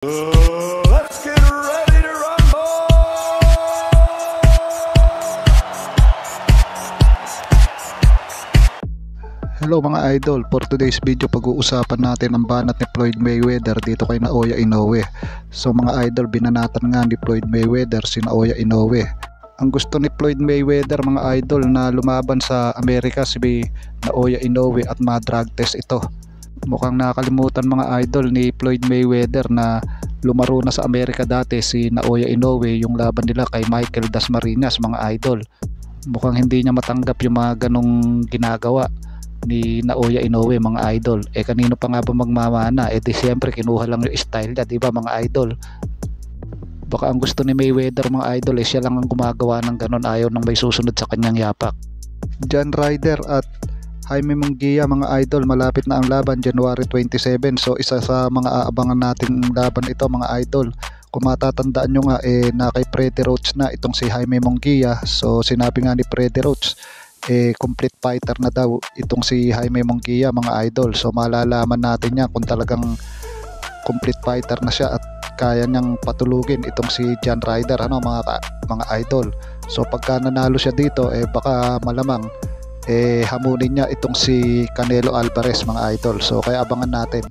Let's get ready to rumble! Hello mga idol, for today's video pag-uusapan natin ang banat ni Floyd Mayweather dito kay Naoya Inoue. So mga idol, binanatan nga ni Floyd Mayweather si Naoya Inoue. Ang gusto ni Floyd Mayweather mga idol na lumaban sa Amerika si Naoya Inoue at ma-drug test ito. Mukhang nakalimutan mga idol ni Floyd Mayweather na lumaro na sa Amerika dati si Naoya Inoue, yung laban nila kay Michael Dasmariñas mga idol. Mukhang hindi niya matanggap yung mga ganong ginagawa ni Naoya Inoue mga idol. Kanino pa nga ba magmamana? Di siyempre kinuha lang yung style niya, diba mga idol? Baka ang gusto ni Mayweather mga idol siya lang ang gumagawa ng ganon, ayaw nang may susunod sa kanyang yapak. John Ryder at Jaime Munguia mga idol, malapit na ang laban January 27. So isa sa mga aabangan nating laban ito mga idol. Kung matatandaan nyo nga na kay Freddie Roach na itong si Jaime Munguia. So sinabi nga ni Freddie Roach complete fighter na daw itong si Jaime Munguia mga idol. So malalaman natin yan kung talagang complete fighter na siya at kaya niyang patulugin itong si John Ryder mga idol. So pagka nanalo siya dito baka malamang hamunin niya itong si Canelo Alvarez mga idol. So kaya abangan natin.